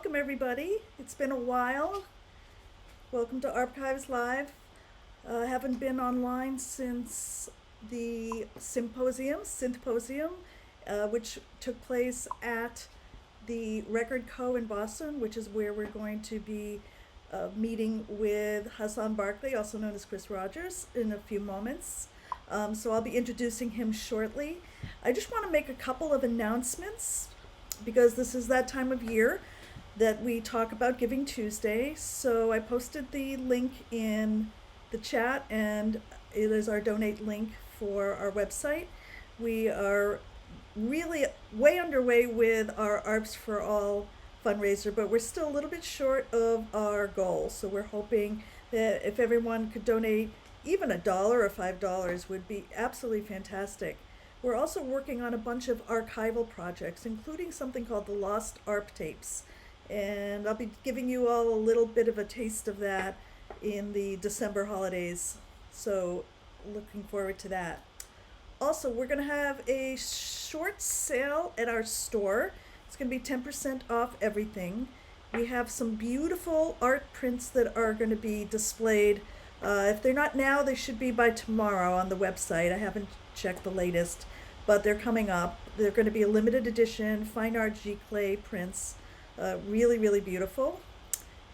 welcome everybody. It's been a while. Welcome to ARPchives Live. I haven't been online since the Synthposium, which took place at the Record Co. in Boston, which is where we're going to be meeting with Haasan Barclay, also known as Chris Rogers, in a few moments. So I'll be introducing him shortly. I just want to make a couple of announcements because this is that time of year that we talk about Giving Tuesday. So I posted the link in the chat, and it is our donate link for our website. We are really way underway with our ARPs for All fundraiser, but we're still a little bit short of our goal. So we're hoping that if everyone could donate even $1 or $5 would be absolutely fantastic. We're also working on a bunch of archival projects, including something called the Lost ARP Tapes. And I'll be giving you all a little bit of a taste of that in the December holidays. So looking forward to that. Also, we're going to have a short sale at our store. It's going to be 10% off everything. We have some beautiful art prints that are going to be displayed. If they're not now, they should be by tomorrow on the website. I haven't checked the latest, but they're coming up. They're going to be a limited edition fine art G-clay prints. Really, really beautiful.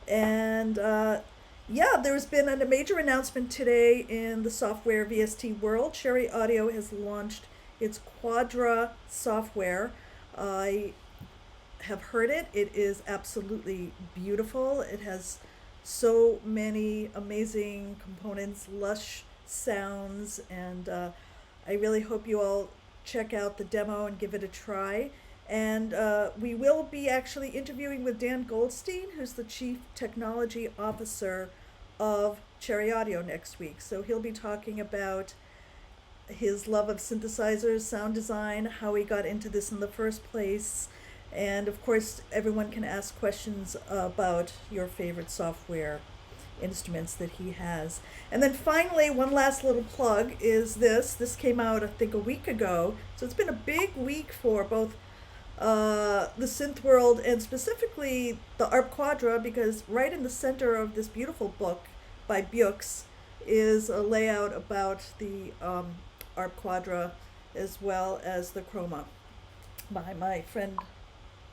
And there's been a major announcement today in the software VST world. Cherry Audio has launched its Xtra software. I have heard it. It is absolutely beautiful. It has so many amazing components, lush sounds, and I really hope you all check out the demo and give it a try. And we will be actually interviewing with Dan Goldstein, who's the Chief Technology Officer of Cherry Audio next week. So he'll be talking about his love of synthesizers, sound design, how he got into this in the first place. And of course, everyone can ask questions about your favorite software instruments that he has. And then finally, one last little plug is this. This came out, I think, a week ago. So it's been a big week for both the synth world and specifically the ARP Quadra, because right in the center of this beautiful book by Bux is a layout about the ARP Quadra as well as the Chroma by my friend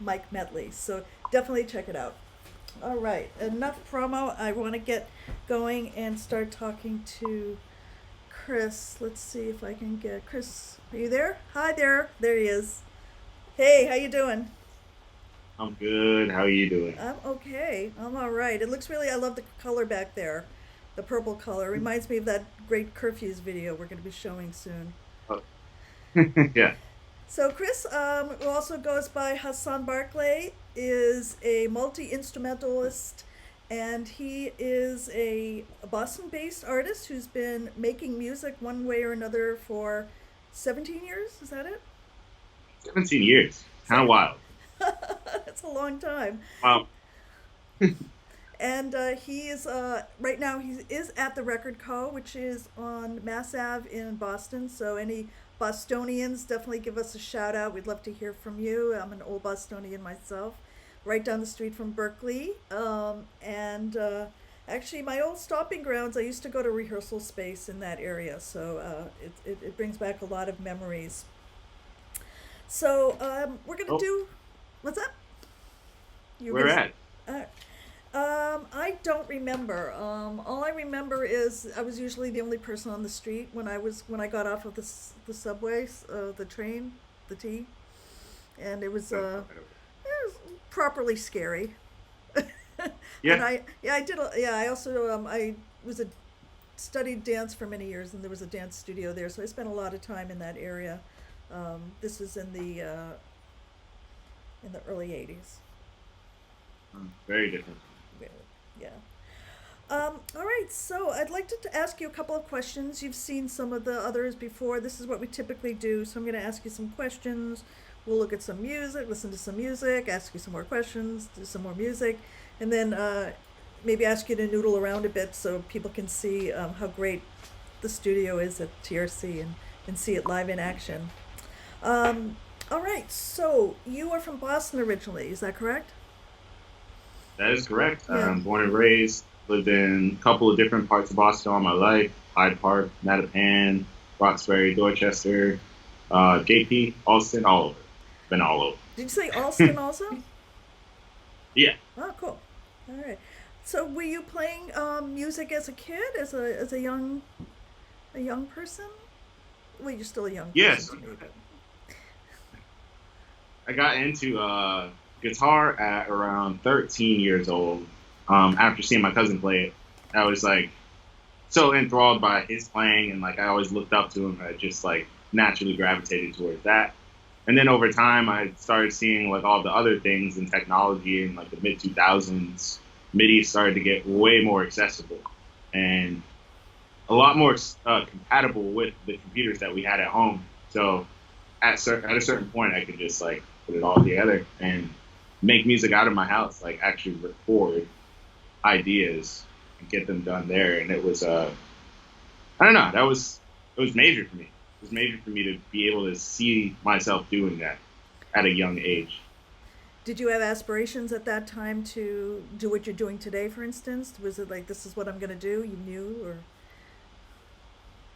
Mike Medley. So definitely check it out. All right, enough promo. I want to get going and start talking to Chris. Let's see if I can get Chris. Are you there? Hi there. There he is. Hey, how you doing? I'm good. How are you doing? I'm okay. I'm all right. It looks really, I love the color back there. The purple color. Reminds me of that great Curfews video we're going to be showing soon. Oh. Yeah. So Chris, who also goes by Haasan Barclay, is a multi-instrumentalist, and he is a Boston-based artist who's been making music one way or another for 17 years. Is that it? 17 years. Kind of wild. That's a long time. Wow. And he is, right now, he is at the Record Co., which is on Mass Ave in Boston. So any Bostonians, definitely give us a shout out. We'd love to hear from you. I'm an old Bostonian myself, right down the street from Berkeley. Actually, my old stomping grounds, I used to go to rehearsal space in that area. So it brings back a lot of memories. So we're going to do, what's that? Where at? I don't remember. All I remember is I was usually the only person on the street when I got off of the subway, the train, the T, and it was properly scary. Yeah. And I also I studied dance for many years, and there was a dance studio there, so I spent a lot of time in that area. This was in the early '80s. Very different. Yeah. All right, so I'd like to ask you a couple of questions. You've seen some of the others before. This is what we typically do. So I'm going to ask you some questions. We'll look at some music, listen to some music, ask you some more questions, do some more music, and then maybe ask you to noodle around a bit so people can see how great the studio is at TRC and see it live in action. All right, so you are from Boston originally, is that correct? That is correct. Yeah. I'm born and raised, lived in a couple of different parts of Boston all my life. Hyde Park, Mattapan, Roxbury, Dorchester, JP, Allston, all over. Been all over. Did you say Allston also? Yeah. Oh, cool. All right. So, were you playing music as a kid, as a young person? Well, you're still a young Yes. person to me, but... I got into guitar at around 13 years old. After seeing my cousin play it, I was like so enthralled by his playing, and like I always looked up to him. I just like naturally gravitated towards that. And then over time, I started seeing like all the other things in technology in like the mid 2000s. MIDI started to get way more accessible and a lot more compatible with the computers that we had at home. So at a certain point, I could just like put it all together and make music out of my house, like actually record ideas and get them done there. And it was, I don't know, it was major for me. It was major for me to be able to see myself doing that at a young age. Did you have aspirations at that time to do what you're doing today, for instance? Was it like, this is what I'm going to do? You knew, or?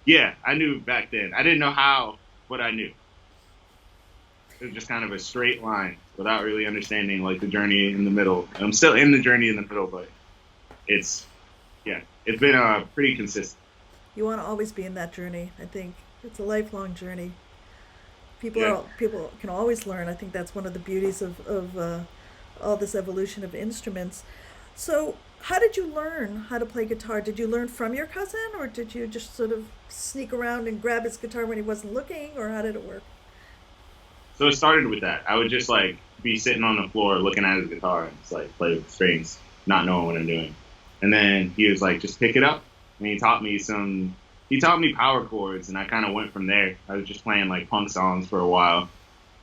Yeah, I knew back then. I didn't know how, but I knew. It was just kind of a straight line without really understanding like the journey in the middle. I'm still in the journey in the middle, but it's been pretty consistent. You want to always be in that journey. I think it's a lifelong journey. Yeah. People can always learn. I think that's one of the beauties of all this evolution of instruments. So, how did you learn how to play guitar? Did you learn from your cousin, or did you just sort of sneak around and grab his guitar when he wasn't looking, or how did it work? So it started with that. I would just like be sitting on the floor looking at his guitar and just like play with the strings, not knowing what I'm doing. And then he was like, just pick it up. And he taught me power chords, and I kind of went from there. I was just playing like punk songs for a while.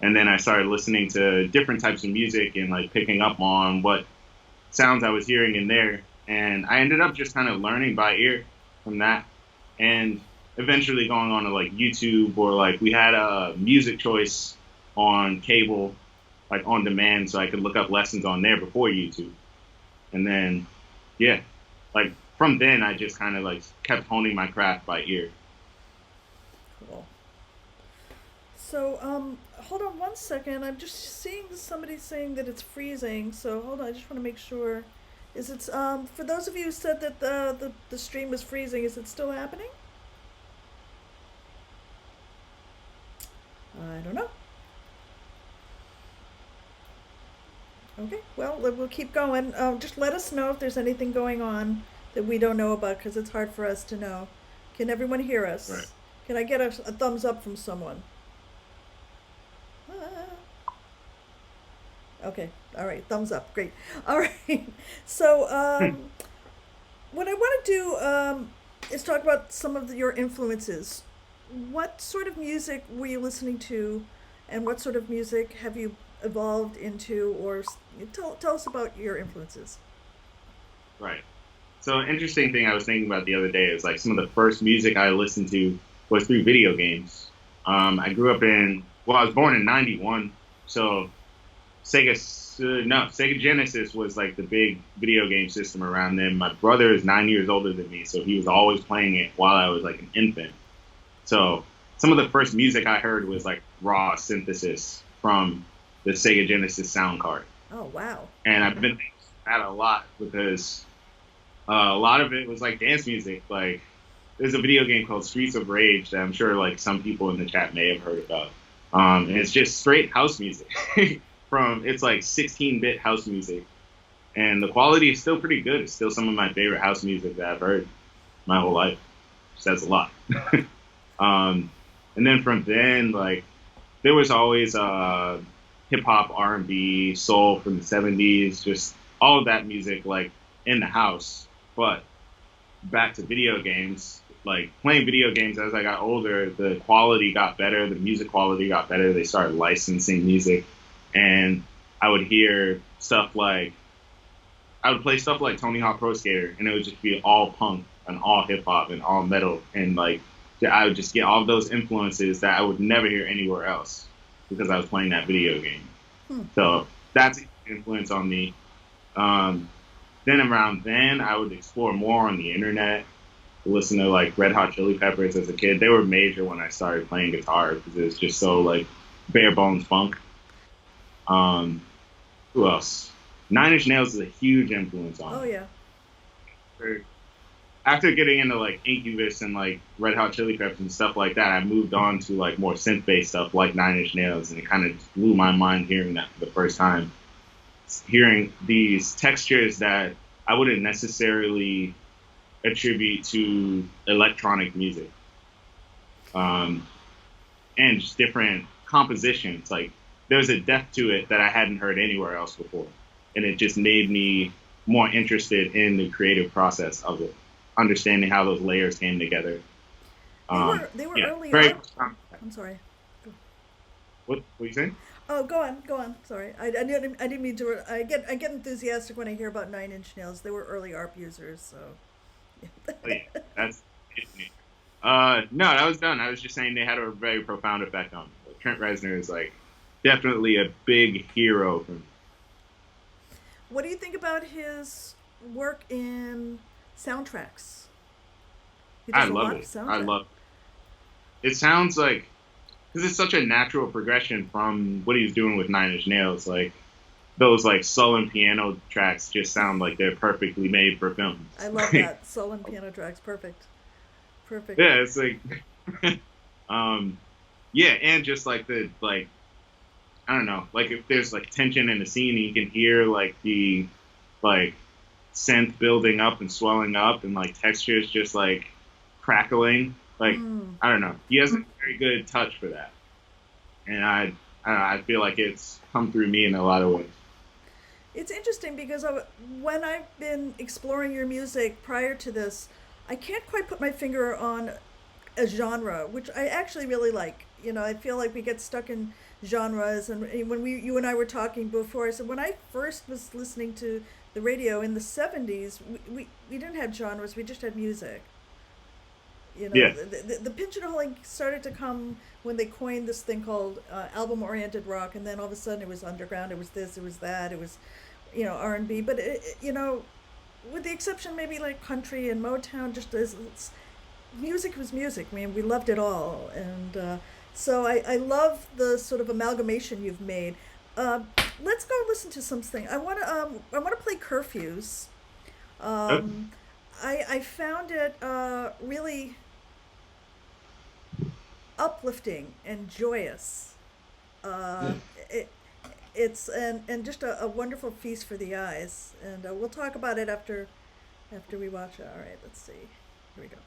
And then I started listening to different types of music and like picking up on what sounds I was hearing in there. And I ended up just kind of learning by ear from that. And eventually going on to like YouTube, or like we had a music choice on cable, like on demand, so I could look up lessons on there before YouTube. And then, yeah, like from then I just kind of like kept honing my craft by ear. Cool. So, hold on one second. I'm just seeing somebody saying that it's freezing. So hold on. I just want to make sure. Is it for those of you who said that the stream was freezing? Is it still happening? I don't know. Okay, well, we'll keep going. Just let us know if there's anything going on that we don't know about, because it's hard for us to know. Can everyone hear us? Right. Can I get a thumbs up from someone? Okay, all right, thumbs up, great. All right, so what I want to do is talk about some of your influences. What sort of music were you listening to, and what sort of music have you evolved into, or tell us about your influences. Right. So an interesting thing I was thinking about the other day is like some of the first music I listened to was through video games. I grew up I was born in '91, so Sega Genesis was like the big video game system around then. My brother is 9 years older than me, so he was always playing it while I was like an infant. So some of the first music I heard was like raw synthesis from the Sega Genesis sound card. Oh, wow. And I've been at a lot because a lot of it was like dance music. Like there's a video game called Streets of Rage that I'm sure like some people in the chat may have heard about. And it's just straight house music. It's like 16-bit house music. And the quality is still pretty good. It's still some of my favorite house music that I've heard my whole life. Says a lot. And then from then, like, there was always hip hop, R&B, soul from the 70s, just all of that music like in the house. But back to video games, like playing video games as I got older, the quality got better, the music quality got better. They started licensing music, and I would hear stuff like, I would play stuff like Tony Hawk Pro Skater, and it would just be all punk and all hip hop and all metal, and like I would just get all of those influences that I would never hear anywhere else because I was playing that video game. So that's an influence on me. Then around then, I would explore more on the internet, listen to like Red Hot Chili Peppers as a kid. They were major when I started playing guitar because it was just so like bare bones funk. Um, who else? Nine Inch Nails is a huge influence on Oh me. yeah. After getting into like Incubus and like Red Hot Chili Peppers and stuff like that, I moved on to like more synth based stuff like Nine Inch Nails, and it kind of blew my mind hearing that for the first time. Hearing these textures that I wouldn't necessarily attribute to electronic music, and just different compositions. Like there's a depth to it that I hadn't heard anywhere else before, and it just made me more interested in the creative process of it, understanding how those layers came together. They were Yeah, early very. on. I'm sorry. What you saying? Oh, go on, go on. Sorry, I didn't mean to. I get enthusiastic when I hear about Nine Inch Nails. They were early ARP users, so. Oh, yeah, that's. No, that was done. I was just saying they had a very profound effect on me. Like, Trent Reznor is like definitely a big hero for me. What do you think about his work in soundtracks? He I does a love lot of it. I soundtracks. love it. It sounds like because it's such a natural progression from what he was doing with Nine Inch Nails. Like those like sullen piano tracks just sound like they're perfectly made for films. I love that sullen piano tracks. Perfect, perfect. Yeah, it's like, um, yeah, and just like the like I don't know, like if there's like tension in the scene, you can hear like the like synth building up and swelling up, and like textures just like crackling. Like Mm. I don't know, he has a very good touch for that, and I don't know, I feel like it's come through me in a lot of ways. It's interesting because when I've been exploring your music prior to this, I can't quite put my finger on a genre, which I actually really like. I feel like we get stuck in genres, and when you and I were talking before, I said when I first was listening to the radio in the '70s, we didn't have genres, we just had music. Yeah, The pigeonholing started to come when they coined this thing called album-oriented rock, and then all of a sudden it was underground, it was this, it was that, it was, R&B, but with the exception maybe like country and Motown, just as music was music. I mean, we loved it all, and so I love the sort of amalgamation you've made. Uh, let's go listen to something. I want to play Curfews. uh, Um, I found it really uplifting and joyous. Uh, it, and just a wonderful feast for the eyes. And we'll talk about it after we watch it. All right, let's see. Here we go.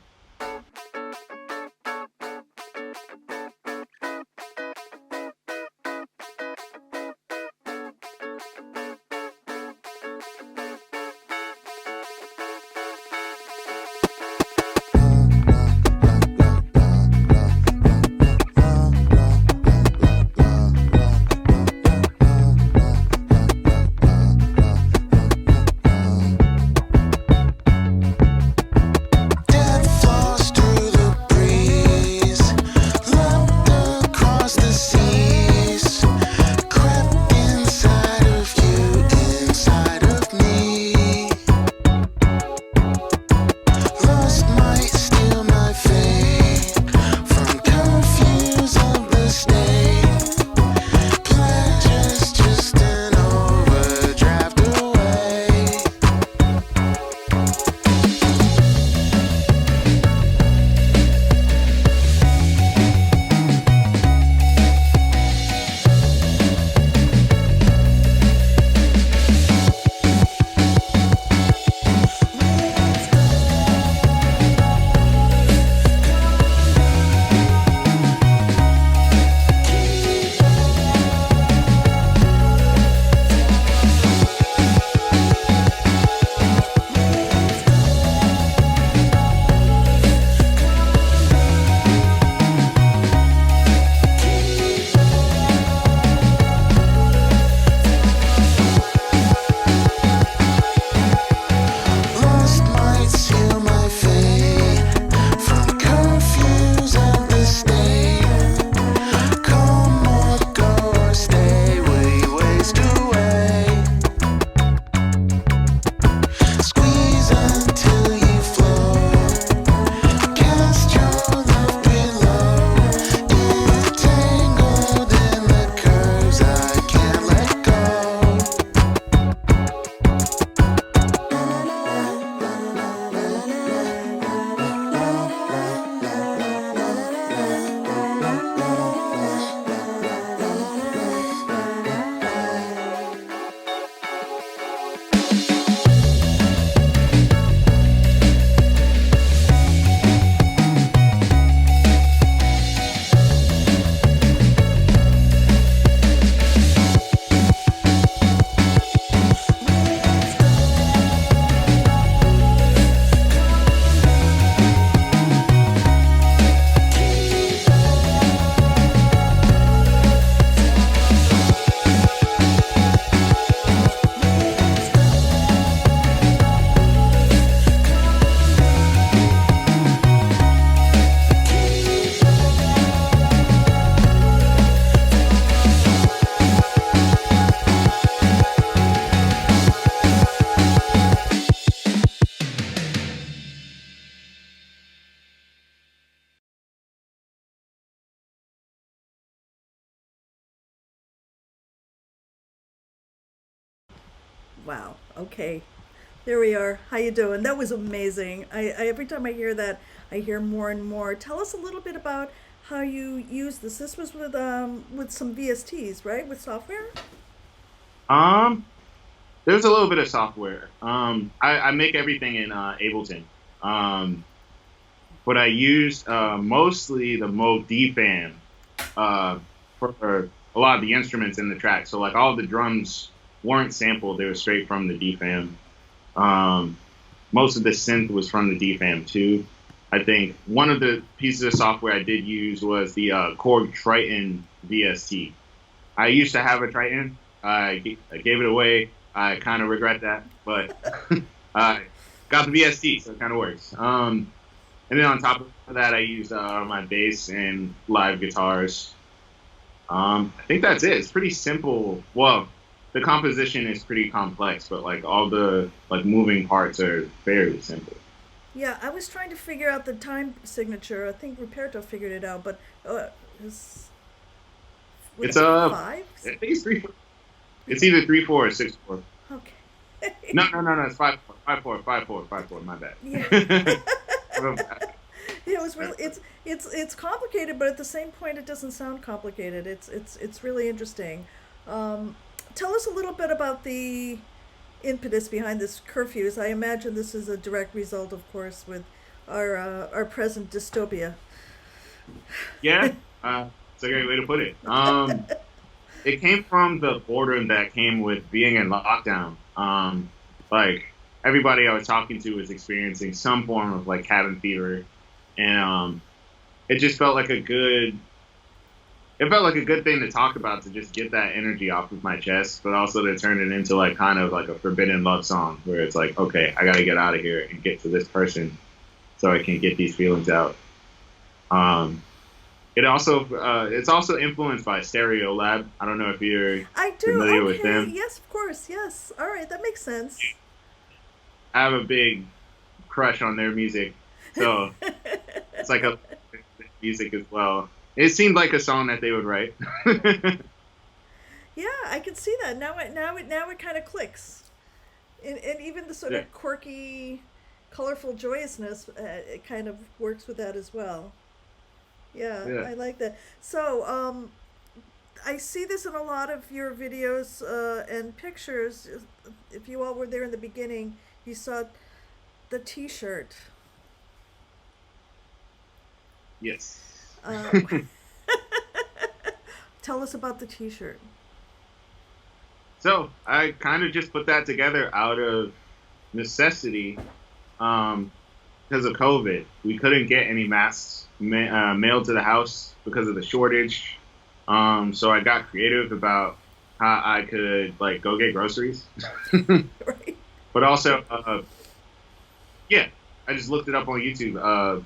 Wow. Okay. There we are. How you doing? That was amazing. I every time I hear that, I hear more and more. Tell us a little bit about how you use this. This was with some VSTs, right? With software? Um, there's a little bit of software. I make everything in Ableton. Um, but I used mostly the Moog DFAM uh, for a lot of the instruments in the track. So like all the drums weren't sampled; they were straight from the DFAM. Um, Most of the synth was from the DFAM too. I think one of the pieces of software I did use was the Korg Triton VST. I used to have a Triton. I gave it away. I kind of regret that, but I got the VST, so it kind of works. And then on top of that, I used my bass and live guitars. I think that's it. It's pretty simple. Well, the composition is pretty complex, but like all the like moving parts are fairly simple. Yeah, I was trying to figure out the time signature. I think Ruperto figured it out, but is would It's it be five? I think it's 3/4. It's either 3/4 or 6/4. Okay. No. It's 5/4, 5/4, 5/4, 5/4. My Yeah. bad. Yeah, it was really it's complicated, but at the same point, it doesn't sound complicated. It's really interesting. Um, Tell us a little bit about the impetus behind this curfews. I imagine this is a direct result, of course, with our present dystopia. Yeah, it's a great way to put it. It came from the boredom that came with being in lockdown. Like everybody I was talking to was experiencing some form of like cabin fever, and it just felt like a good. It felt like a good thing to talk about to just get that energy off of my chest, but also to turn it into like kind of like a forbidden love song where it's like, okay, I got to get out of here and get to this person so I can get these feelings out. Um, it's also influenced by Stereo Lab. I don't know if you're I do. familiar with Okay. them. Yes, of course. Yes. All right. That makes sense. I have a big crush on their music, so it's like a music as well. It seemed like a song that they would write. Yeah, I can see that now. It kind of clicks, and even the sort Yeah, of quirky, colorful joyousness, it kind of works with that as well. Yeah, yeah. I like that. So, I see this in a lot of your videos and pictures. If you all were there in the beginning, you saw the T-shirt. Yes. Uh, Tell us about the T-shirt. So I kind of just put that together out of necessity, um, because of COVID. We couldn't get any masks mailed to the house because of the shortage. So I got creative about how I could like go get groceries, Right? but also, yeah, I just looked it up on YouTube.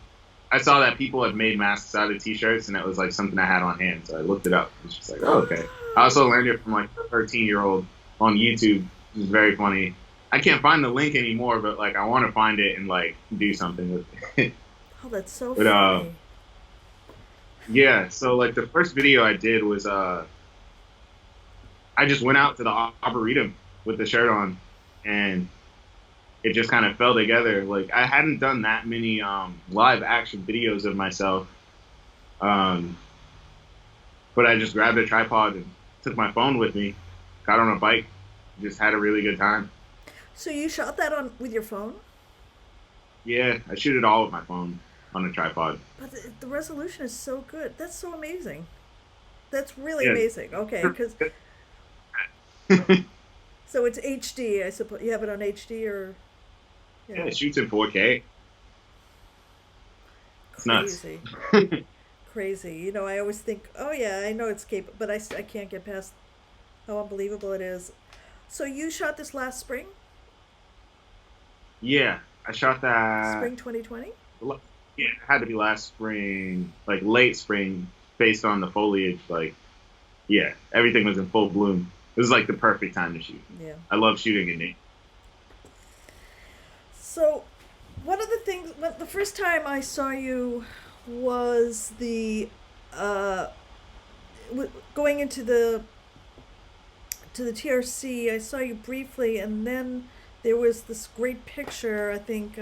I saw that people had made masks out of T-shirts, and it was like something I had on hand. So I looked it up. It's just like, oh, okay. I also learned it from like a 13-year-old on YouTube, which is very funny. I can't find the link anymore, but like I want to find it and like do something with it. Oh, that's so But funny. yeah. So like the first video I did was I just went out to the arboretum with the shirt on, and it just kind of fell together. Like I hadn't done that many live action videos of myself, um, but I just grabbed a tripod and took my phone with me, got on a bike, just had a really good time. So you shot that on with your phone, Yeah, I shoot it all with my phone on a tripod. but the resolution is so good. That's so amazing. That's really Yeah, amazing. Okay, because so it's HD. I suppose you have it on HD or yeah, yeah, it shoots in 4K. It's nuts. crazy, crazy. I always think, oh yeah, I know it's capable, but I can't get past how unbelievable it is. So you shot this last spring, Yeah, I shot that. spring 2020. Yeah, it had to be last spring, like late spring, based on the foliage. Like, yeah, everything was in full bloom. It was like the perfect time to shoot. Yeah. I love shooting in nature. So, one of the things, the first time I saw you was going into the to the TRC. I saw you briefly, and then there was this great picture. I think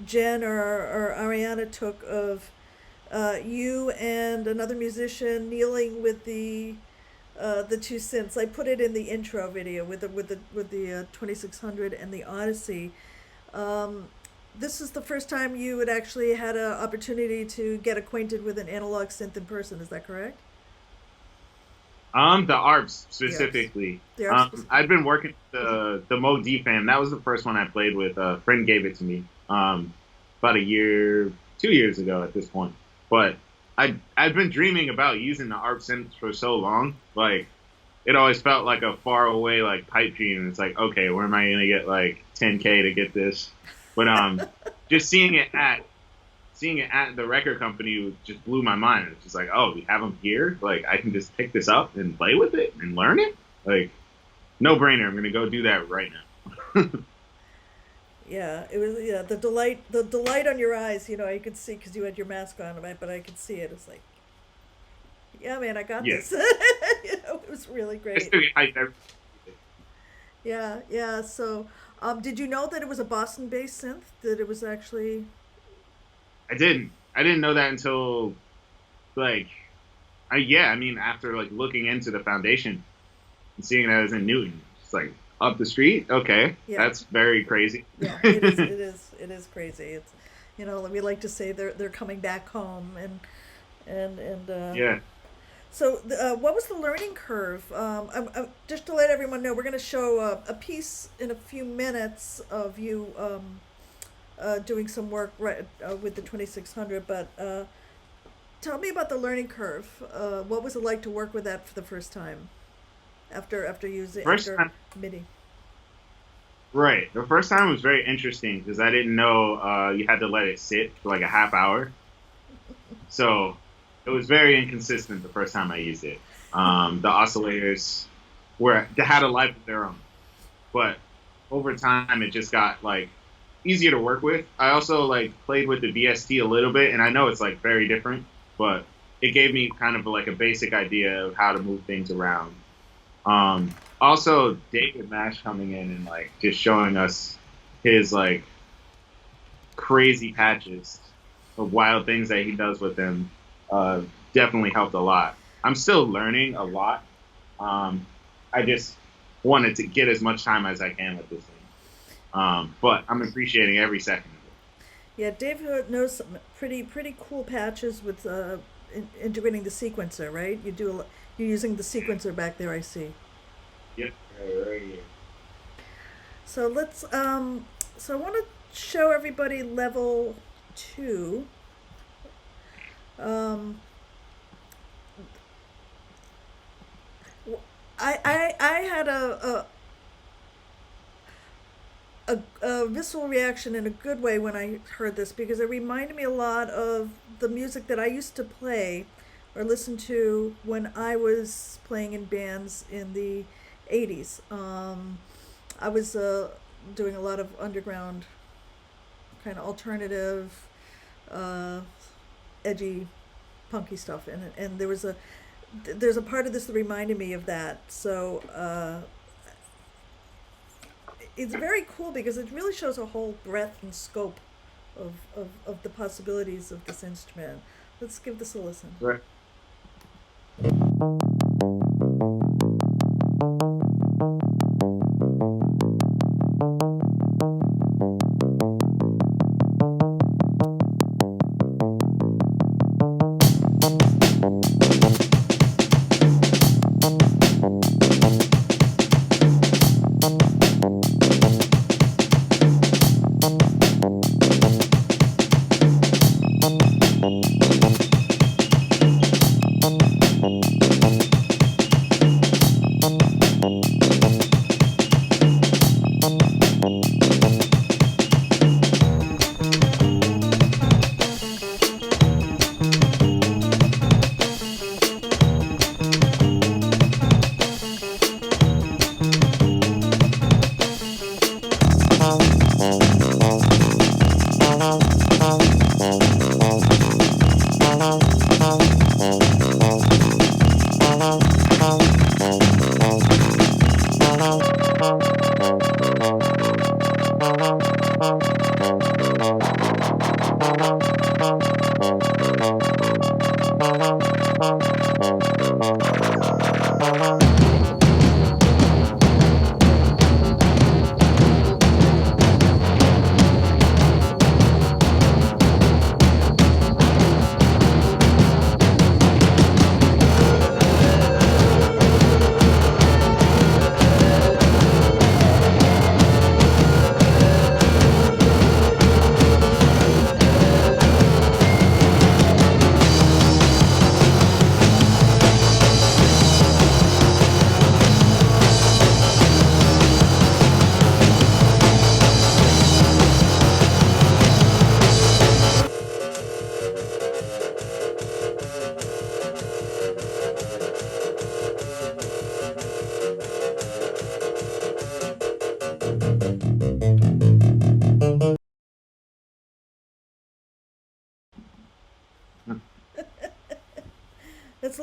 Jen or Ariana took of you and another musician kneeling with the two synths. I put it in the intro video with the 2600 and the Odyssey. This is the first time you had actually had an opportunity to get acquainted with an analog synth in person. Is that correct? The ARPs specifically. The ARPs I'd been working the Mo D fan. That was the first one I played with. A friend gave it to me about a year, 2 years ago at this point. But I'd been dreaming about using the ARP synths for so long. Like, it always felt like a far away like pipe dream. It's like, okay, where am I gonna get like 10K to get this? But just seeing it at the record company just blew my mind. It's just like, oh, we have them here. Like, I can just pick this up and play with it and learn it. Like, no brainer. I'm gonna go do that right now. Yeah, it was the delight on your eyes. You know, you could see because you had your mask on, right? But I could see it. It's like, yeah, man, I got this. You know, it was really great. Yeah. So, did you know that it was a Boston-based synth? That it was actually. I didn't know that until, like, I mean, after like looking into the foundation and seeing that it was in Newton, it's like up the street. Okay, that's very crazy. Yeah, it is. It is crazy. It's, you know, we like to say they're coming back home and yeah. So, what was the learning curve? Just to let everyone know, we're going to show a piece in a few minutes of you doing some work with the 2600. But tell me about the learning curve. What was it like to work with that for the first time after using MIDI? Right. The first time was very interesting because I didn't know you had to let it sit for like a half hour. So it was very inconsistent the first time I used it. The oscillators had a life of their own. But over time, it just got like easier to work with. I also like played with the VST a little bit, and I know it's like very different, but it gave me kind of like a basic idea of how to move things around. Also, David Mash coming in and like just showing us his like crazy patches of wild things that he does with them definitely helped a lot. I'm still learning a lot. I just wanted to get as much time as I can with this thing. But I'm appreciating every second of it. Yeah, Dave knows some pretty cool patches with integrating the sequencer, right? You're using the sequencer back there, I see. Yep, right here. So let's so I want to show everybody level 2. I had a visceral reaction in a good way when I heard this because it reminded me a lot of the music that I used to play or listen to when I was playing in bands in the 80s. I was doing a lot of underground kind of alternative, edgy, punky stuff, and there's a part of this that reminded me of that. So it's very cool because it really shows a whole breadth and scope of the possibilities of this instrument. Let's give this a listen. Right.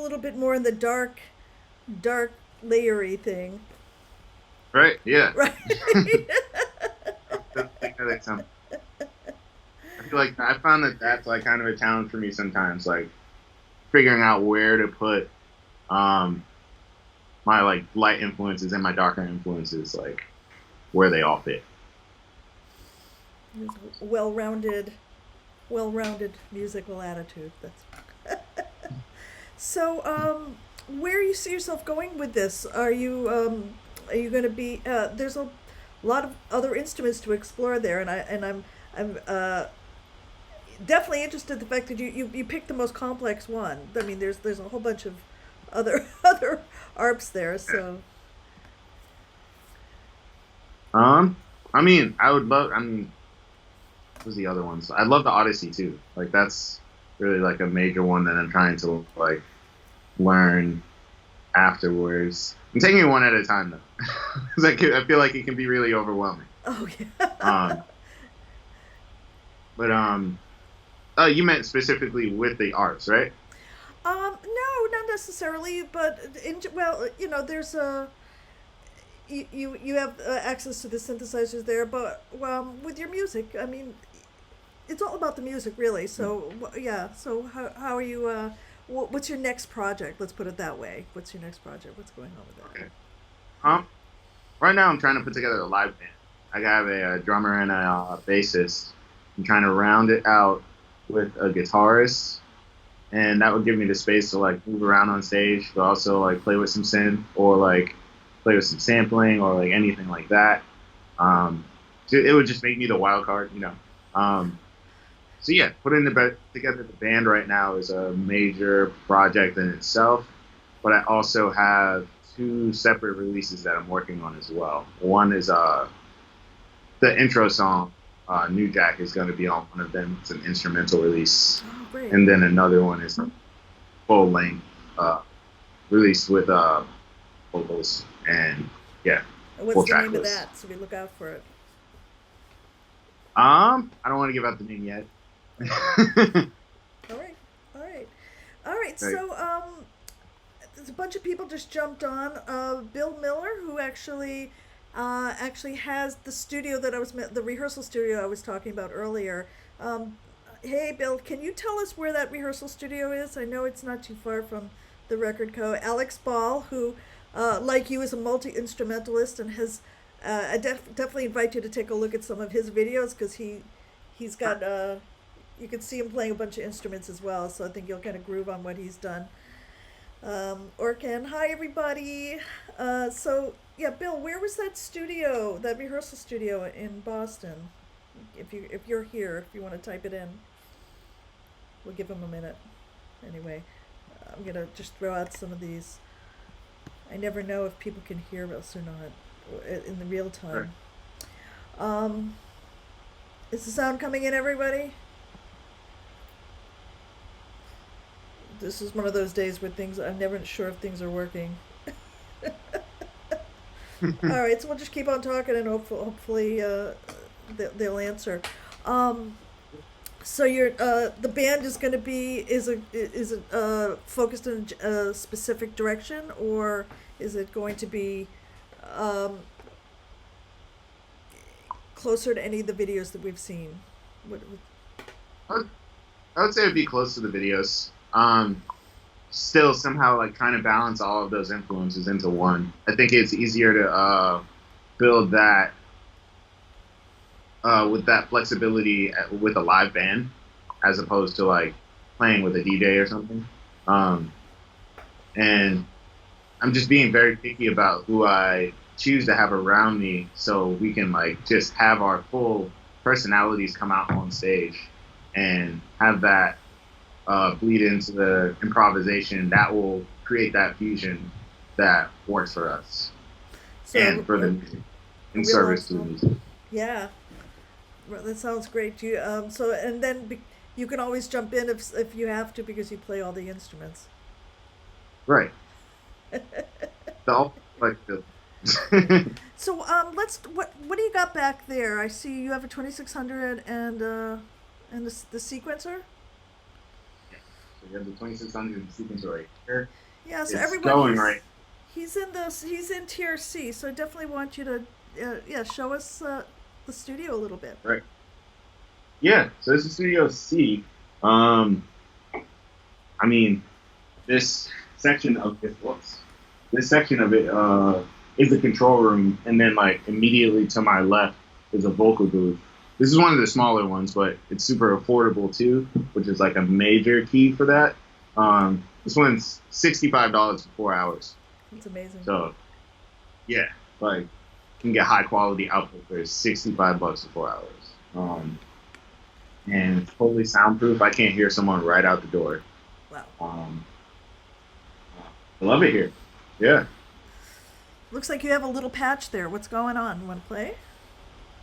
little bit more in the dark, layery thing. Right? Yeah. Right. I feel like I found that that's like kind of a challenge for me sometimes, like figuring out where to put um my like light influences and my darker influences, like where they all fit. Well-rounded, well-rounded musical attitude. That's so. Where you see yourself going with this? Are you going to be? There's a lot of other instruments to explore there, and I'm definitely interested in the fact that you picked the most complex one. I mean, there's a whole bunch of other other ARPs there. So Um, I mean, I would love. I mean, what was the other ones? I love the Odyssey too. Like that's really like a major one that I'm trying to like learn afterwards. I'm taking it one at a time though, because I feel like it can be really overwhelming. oh yeah. Um, but oh, you meant specifically with the arts, right? No, not necessarily, but well, there's a you have access to the synthesizers there, but with your music, I mean, it's all about the music, really. So yeah. So how are you? What's your next project? Let's put it that way. What's your next project? What's going on with that? Okay. Um, right now I'm trying to put together a live band. I have a drummer and a bassist. I'm trying to round it out with a guitarist, and that would give me the space to like move around on stage, but also like play with some synth or like play with some sampling or like anything like that. It would just make me the wild card, you know. So yeah, putting together the band right now is a major project in itself, but I also have two separate releases that I'm working on as well. One is the intro song. New Jack is going to be on one of them. It's an instrumental release, Oh, great. and then another one is a full length release with vocals and yeah, And what's full the track name of list. that? So we look out for it. I don't want to give out the name yet. All right, all right, all right. Right. So there's a bunch of people just jumped on. Bill Miller, who actually has the studio that the rehearsal studio I was talking about earlier. Hey, Bill, can you tell us where that rehearsal studio is? I know it's not too far from the Record Co. Alex Ball, who, like you, is a multi instrumentalist and has. I definitely invite you to take a look at some of his videos because he's got you can see him playing a bunch of instruments as well. So I think you'll kind of groove on what he's done. Orkan, hi everybody. So yeah, Bill, where was that studio, that rehearsal studio in Boston? If you're here, if you want to type it in, we'll give him a minute. Anyway, I'm gonna just throw out some of these. I never know if people can hear us or not in the real Right. time. Um, is the sound coming in, everybody? This is one of those days where I'm never sure if things are working. All right, so we'll just keep on talking and hopefully they'll answer. So the band is going to be is it focused in a specific direction, or is it going to be um, closer to any of the videos that we've seen? I would, I would say it'd be close to the videos. Still somehow like trying to balance all of those influences into one. I think it's easier to build that with that flexibility with a live band as opposed to like playing with a DJ or something. And I'm just being very picky about who I choose to have around me so we can like just have our full personalities come out on stage and have that bleed into the improvisation that will create that fusion that works for us So and for the music, in real service to the ensemble. music. Yeah, well, that sounds great. You so and then you can always jump in if you have to because you play all the instruments. Right. The whole, like the So what do you got back there? I see you have a 2600 and the sequencer. So you have the 2600 sequencer right here. Yeah, so It's everyone, going right. he's in TRC, so I definitely want you to yeah, show us the studio a little bit. Right. Yeah. So this is Studio C. Um, I mean, this section of it, whoops, this section of it is the control room, and then like immediately to my left is a vocal booth. This is one of the smaller ones, but it's super affordable too, which is like a major key for that. This one's $65 for 4 hours. It's amazing. So, yeah, like you can get high quality output for $65 for 4 hours. And it's totally soundproof. I can't hear someone right out the door. Wow. I love it here. Yeah. Looks like you have a little patch there. What's going on? Want to play?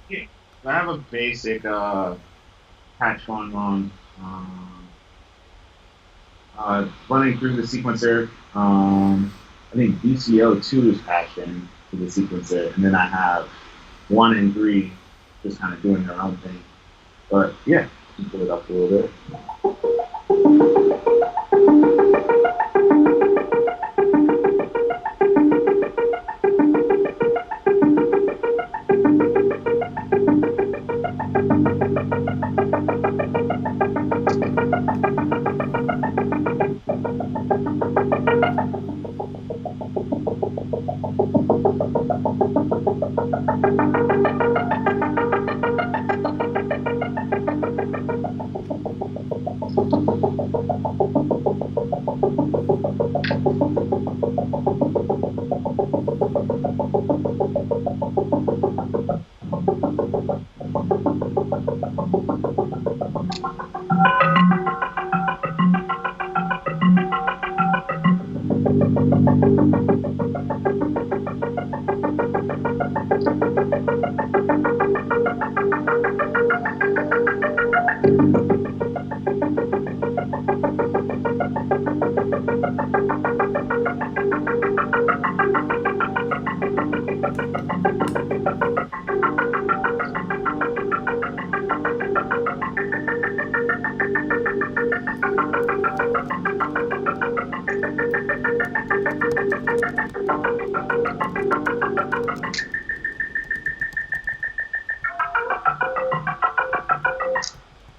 Yeah. I have a basic patch going on. Running through the sequencer. I think BCO2 is patched in to the sequencer, and then I have 1 and 3 just kind of doing their own thing. But yeah, you can pull it up a little bit.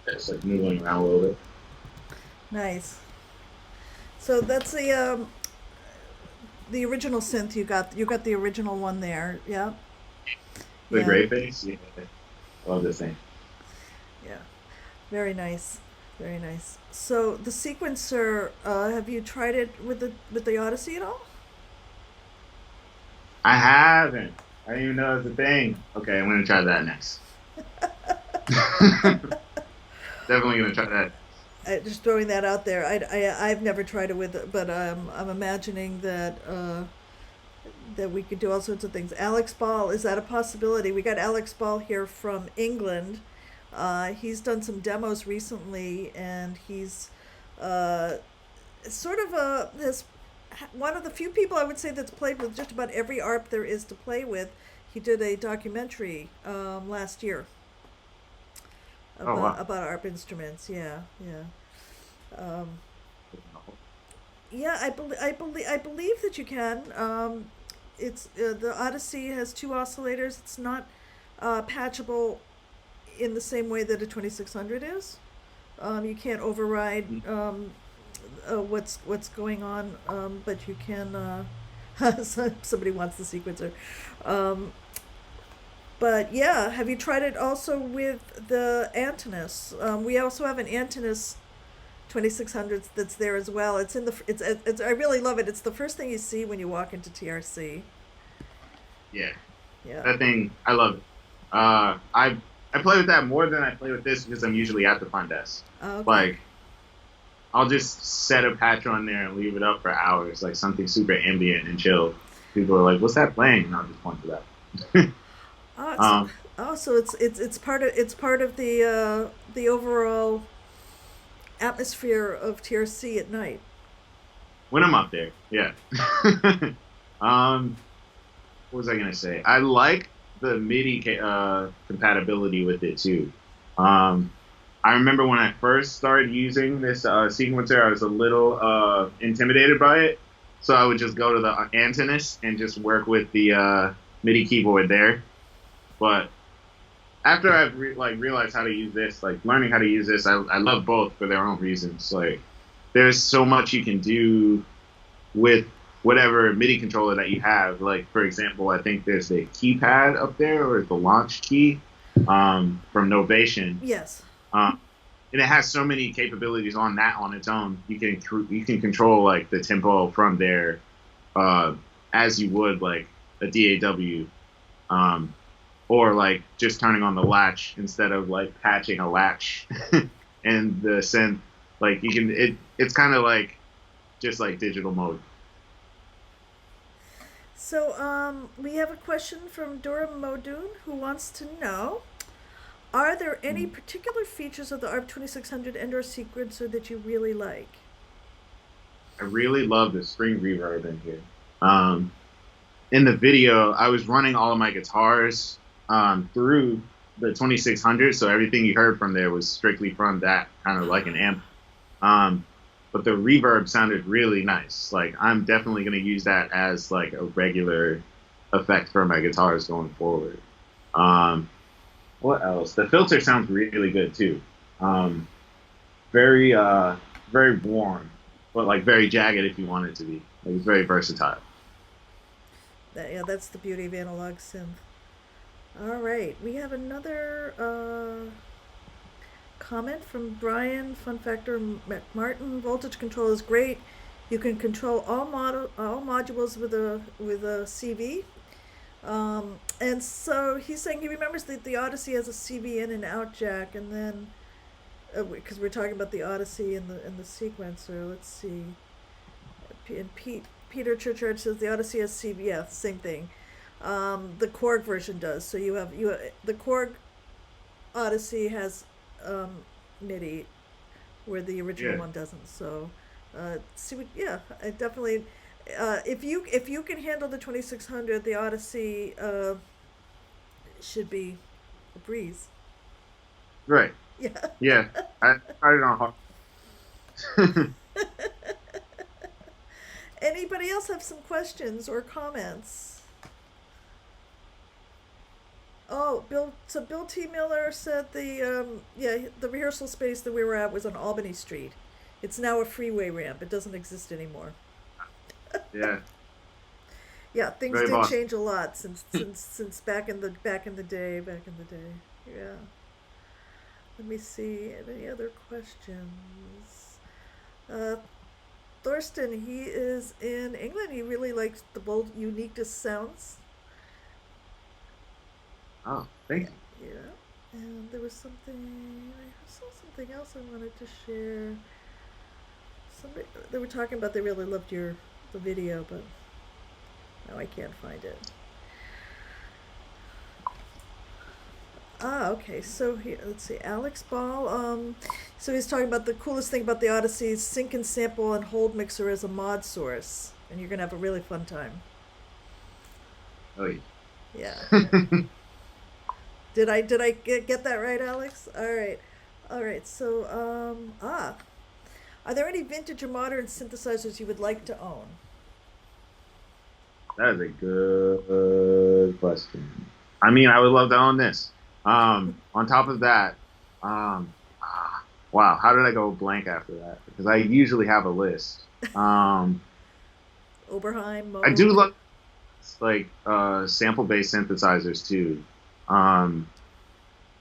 It's like moving around a little bit. Nice. So that's the original synth you got. You got the original one there. Yeah. The Yeah. gray face. Yeah. I love this thing. Yeah. Very nice. Very nice. So the sequencer, have you tried it with the Odyssey at all? I haven't. I didn't even know it was a thing. Okay, I'm gonna try that next. Definitely gonna try that. Just throwing that out there. I've never tried it with it, but I'm imagining that that we could do all sorts of things. Alex Ball, is that a possibility? We got Alex Ball here from England. He's done some demos recently, and he's sort of one of the few people I would say that's played with just about every ARP there is to play with. He did a documentary last year Oh wow. about ARP instruments. Yeah, yeah. Yeah, I believe that you can. It's the Odyssey has 2 oscillators. It's not patchable in the same way that a 2600 is. You can't override what's going on, but you can. Somebody wants the sequencer. But yeah, have you tried it also with the Antinous? We also have an Antinous 2600 that's there as well. It's in the it's I really love it. It's the first thing you see when you walk into TRC. Yeah. Yeah. That thing, I love it. I play with that more than I play with this because I'm usually at the front desk. Oh, okay. Like, I'll just set a patch on there and leave it up for hours, like something super ambient and chill. People are like, "What's that playing?" And I'll just point to that. So it's part of the overall atmosphere of TRC at night. When I'm up there, yeah. What was I gonna say? I like the MIDI compatibility with it too. I remember when I first started using this sequencer, I was a little intimidated by it. So I would just go to the Antonus and just work with the MIDI keyboard there. But after I've realized how to use this, like learning how to use this, I love both for their own reasons. Like there's so much you can do with whatever MIDI controller that you have. Like for example, I think there's a keypad up there or the launch key from Novation. Yes. And it has so many capabilities on that on its own. You can control like the tempo from there as you would like a DAW. Or like just turning on the latch instead of like patching a latch and the synth, like you can, it's kind of like just like digital mode. So we have a question from Dora Modun who wants to know, are there any particular features of the ARP 2600 and/or sequencer that you really like? I really love the string reverb in here. In the video, I was running all of my guitars through the 2600, so everything you heard from there was strictly from that, kind of like an amp. But the reverb sounded really nice. Like I'm definitely going to use that as like a regular effect for my guitars going forward. What else? The filter sounds really good too. Very very warm, but like very jagged if you want it to be. Like it's very versatile. Yeah, that's the beauty of analog synth. All right, we have another comment from Brian. Fun factor: Martin voltage control is great. You can control all modules with a CV. And so he's saying he remembers that the Odyssey has a CV in and out jack, and then because we're talking about the Odyssey and the sequencer. Let's see. And Peter Churchyard says the Odyssey has CV. Yeah, same thing. The Korg version does. So the Korg Odyssey has MIDI, where the original one doesn't. So I definitely. If you can handle the 2600, the Odyssey should be a breeze. Right. Yeah. Yeah. I tried it on hard. Anybody else have some questions or comments? Oh, Bill T. Miller said the rehearsal space that we were at was on Albany Street. It's now a freeway ramp. It doesn't exist anymore. Yeah. Yeah, things Very did boss. change a lot since back in the day. Yeah. Let me see. Any other questions? Thorsten, he is in England. He really likes the bold, uniqueness sounds. Oh, thank you. Yeah. And there was something. I saw something else I wanted to share. Somebody they were talking about they really loved the video, but now I can't find it. Okay. So here, let's see. Alex Ball. So he's talking about the coolest thing about the Odyssey is sync and sample and hold mixer as a mod source, and you're gonna have a really fun time. Oh yeah. Yeah. Did I get that right, Alex? All right. So are there any vintage or modern synthesizers you would like to own? That is a good question. I mean, I would love to own this. On top of that, wow, how did I go blank after that? Because I usually have a list. Oberheim, I do Moog. love like sample-based synthesizers too.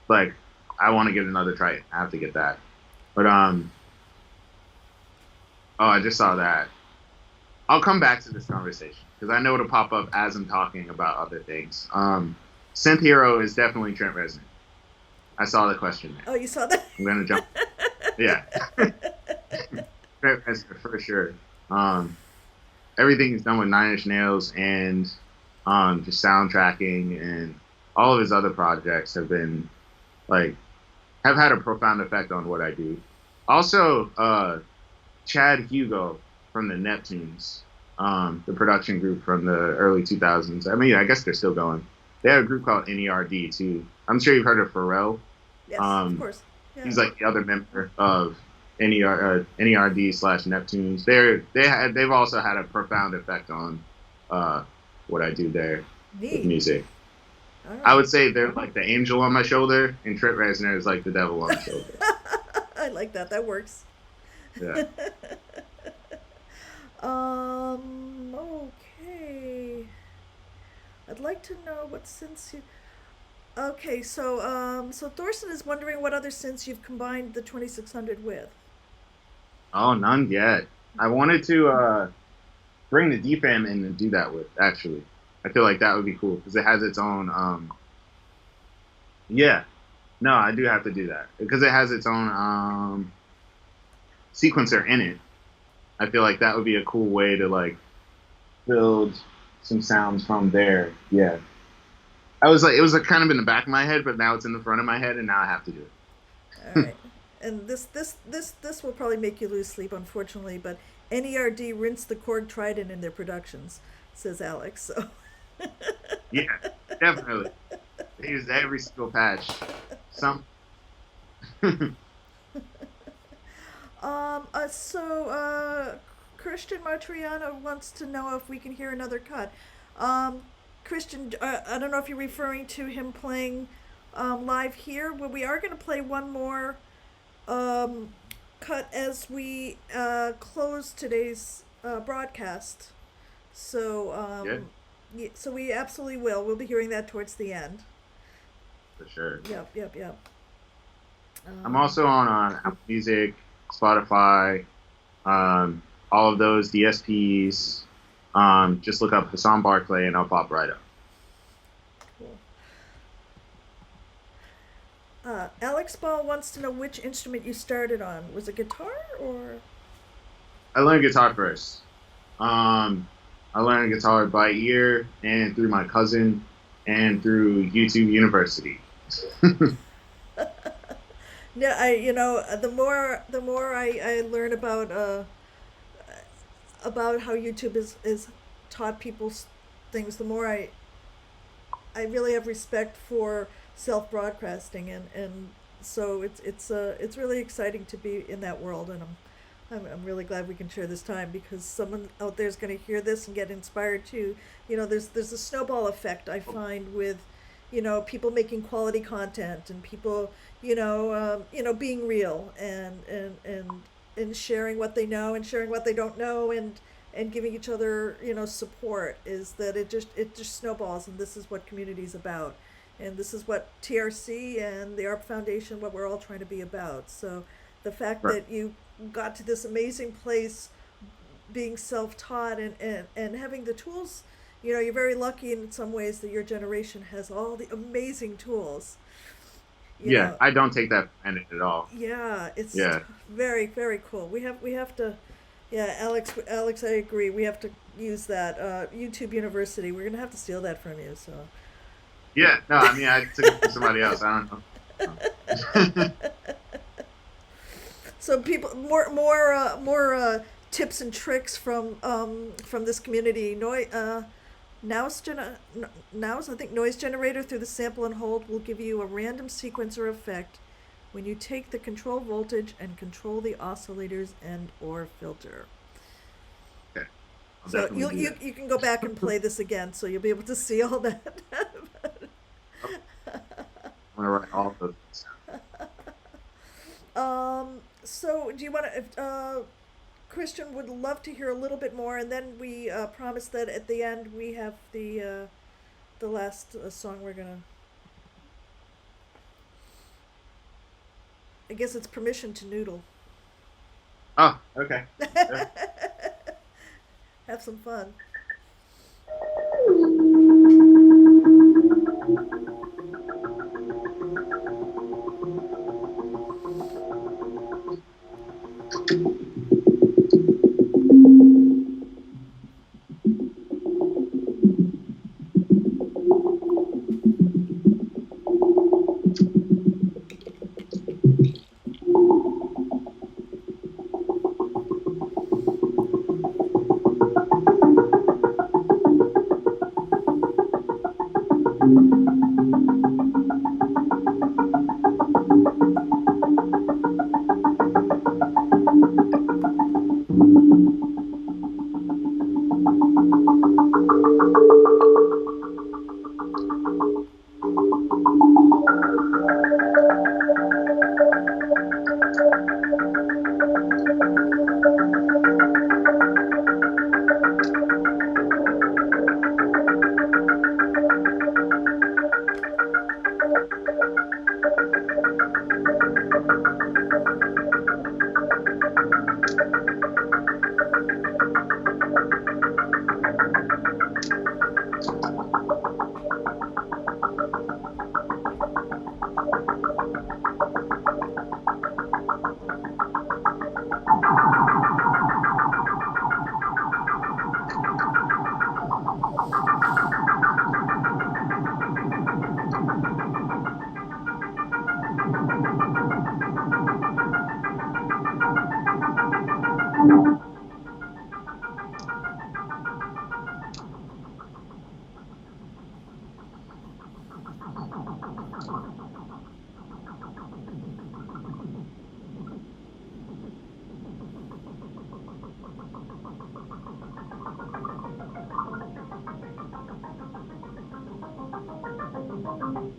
Like I want to get another Triton. I have to get that. But oh, I just saw that. I'll come back to this conversation because I know it'll pop up as I'm talking about other things. Synth Hero is definitely Trent Reznor. I saw the question there. Oh, you saw that? I'm gonna jump. Yeah, Trent Reznor for sure. Everything he's done with Nine Inch Nails and just soundtracking and all of his other projects have been like have had a profound effect on what I do. Also, Chad Hugo from the Neptunes, the production group from the early 2000s. I mean, I guess they're still going. They had a group called NERD too. I'm sure you've heard of Pharrell. Yes, of course. He's like the other member of NERD slash Neptunes. They've also had a profound effect on what I do there with music. Right. I would say they're like the angel on my shoulder, and Trent Reznor is like the devil on my shoulder. I like that. That works. Yeah. Okay. I'd like to know what synths you. Okay, so Thorsten is wondering what other synths you've combined the 2600 with. Oh, none yet. I wanted to bring the DFAM in and do that with, actually. I feel like that would be cool because it has its own. Yeah, no, I do have to do that because it has its own sequencer in it. I feel like that would be a cool way to like build some sounds from there. Yeah, it was like kind of in the back of my head, but now it's in the front of my head, and now I have to do it. All right, and this will probably make you lose sleep, unfortunately, but NERD rinsed the Korg Trident in their productions, says Alex. So. Yeah, definitely. They used every single patch. Some. Christian Martriano wants to know if we can hear another cut. Christian, I don't know if you're referring to him playing live here. Well, we are going to play one more cut as we close today's broadcast. So, so we absolutely will. We'll be hearing that towards the end. For sure. Yep. I'm also on Apple Music, Spotify, all of those DSPs. Just look up Haasan Barclay and I'll pop right up. Cool. Alex Ball wants to know which instrument you started on. Was it guitar or? I learned guitar first. I learned guitar by ear and through my cousin and through YouTube University. Yeah, the more I learn about how YouTube is taught people things, the more I really have respect for self-broadcasting, and so it's really exciting to be in that world, and I'm really glad we can share this time because someone out there is going to hear this and get inspired too. There's a snowball effect I find with, people making quality content and people, being real and sharing what they know and sharing what they don't know and giving each other, support, is that it just snowballs, and this is what community is about. And this is what TRC and the ARP Foundation, what we're all trying to be about. So the fact that you got to this amazing place being self-taught and having the tools, you're very lucky in some ways that your generation has all the amazing tools. Yeah, I don't take that for granted at all. Yeah, it's very, very cool. We have to, Alex, I agree. We have to use that YouTube University. We're gonna have to steal that from you. So. Yeah, no, I mean I took it from somebody else. I don't know. So people, more tips and tricks from this community. Now's I think noise generator through the sample and hold will give you a random sequencer effect when you take the control voltage and control the oscillators and or filter. Okay. So you can go back and play this again, so you'll be able to see all that. I'm gonna write all of those. So do you want to? Christian would love to hear a little bit more, and then we promise that at the end we have the last song we're gonna. I guess it's permission to noodle. Oh, okay. Yeah. Have some fun. All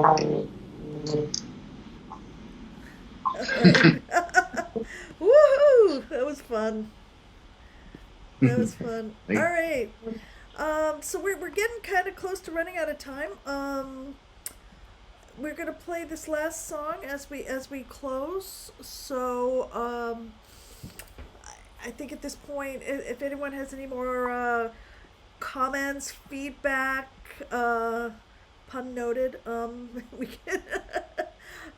right. Woohoo! That was fun. That was fun. All Like, right. So we're getting kind of close to running out of time. We're gonna play this last song as we close. So I think at this point, if anyone has any more comments, feedback, pun noted, we can.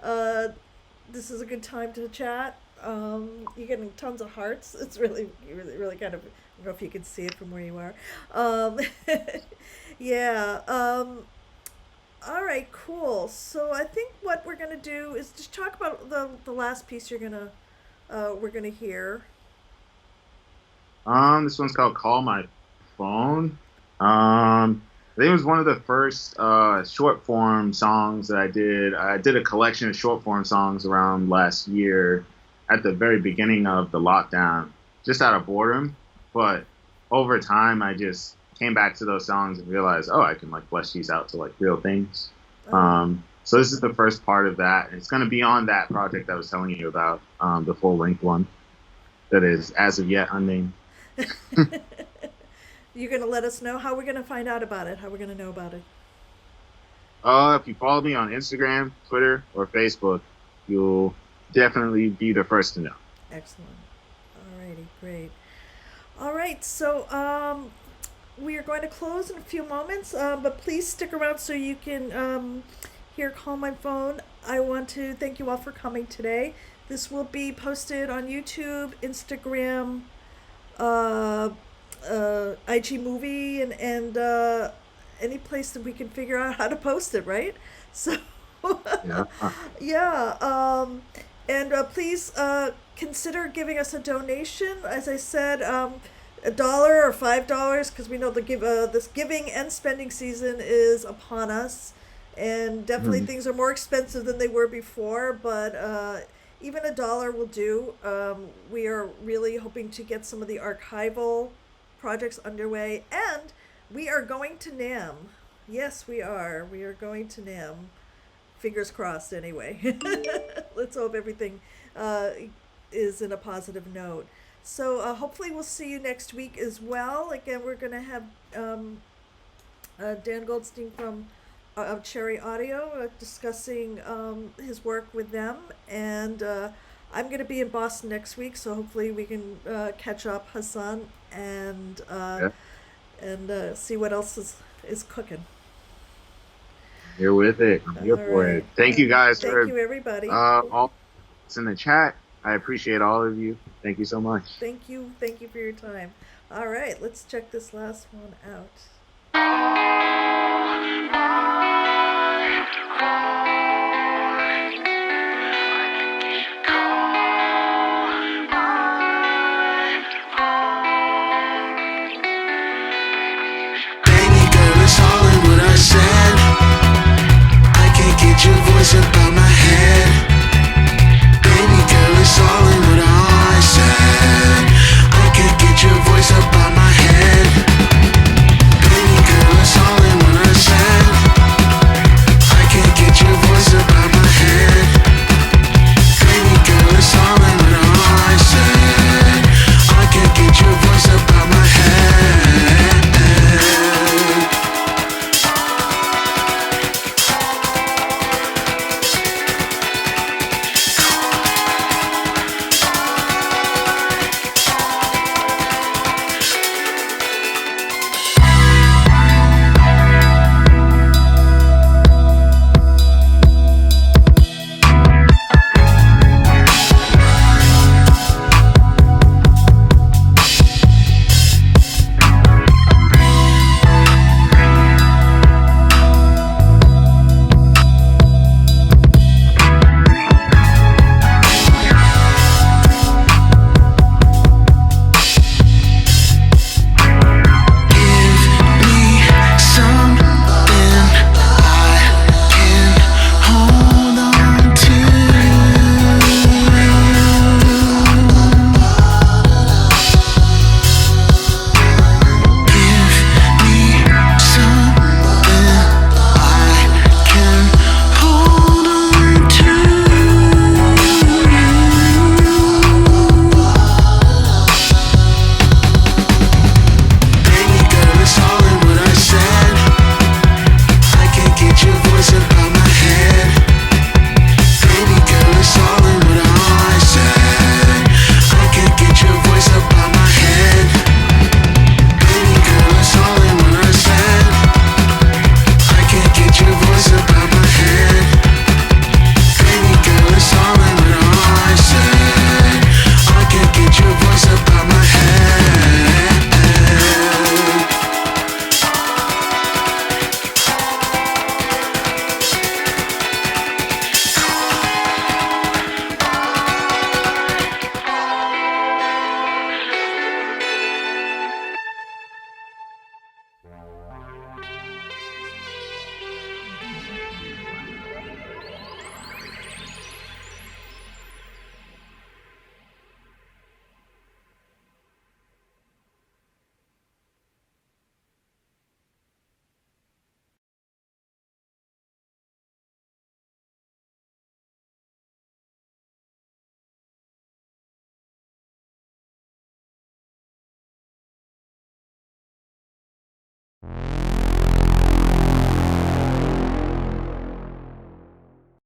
uh, this is a good time to chat. You're getting tons of hearts. It's really kind of. I don't know if you can see it from where you are. Um, yeah. All right. Cool. So I think what we're gonna do is just talk about the last piece we're gonna hear. this one's called "Call My Phone." I think it was one of the first short form songs that I did. I did a collection of short form songs around last year at the very beginning of the lockdown, just out of boredom. But over time, I just came back to those songs and realized, oh, I can like flesh these out to like real things. Oh. So this is the first part of that. It's going to be on that project I was telling you about, the full length one that is as of yet unnamed. You're gonna let us know how we're gonna find out about it. How we're gonna know about it. If you follow me on Instagram, Twitter, or Facebook, you'll definitely be the first to know. Excellent. Alrighty, great. All right, so we are going to close in a few moments, but please stick around so you can hear Call My Phone. I want to thank you all for coming today. This will be posted on YouTube, Instagram, uh, IG Movie, and any place that we can figure out how to post it, right? So, Yeah. yeah, and please consider giving us a donation. As I said, $1 or $5, because we know this giving and spending season is upon us, and definitely Mhm. things are more expensive than they were before. But even $1 will do. We are really hoping to get some of the archival projects underway, and we are going to NAM. Yes, we are. We are going to NAM. Fingers crossed, anyway. Let's hope everything uh, is in a positive note. So hopefully we'll see you next week as well. Again, we're going to have Dan Goldstein from of Cherry Audio, discussing his work with them. And I'm going to be in Boston next week, so hopefully we can catch up, Hassan, and Yeah, see what else is cooking. I'm here with it. I'm here All for right. it. Thank you guys Thank for you, everybody. all that's in the chat. I appreciate all of you. Thank you so much. Thank you. Thank you for your time. All right. Let's check this last one out. Baby girl, it's all in what I said. I can't get your voice up out my head. Baby girl, it's all in what I said. I can't get your voice up out my head. Baby girl, it's all in what I said. I can't get your voice up out my head. Baby girl, it's all in what I said. I can't get your voice up out my head.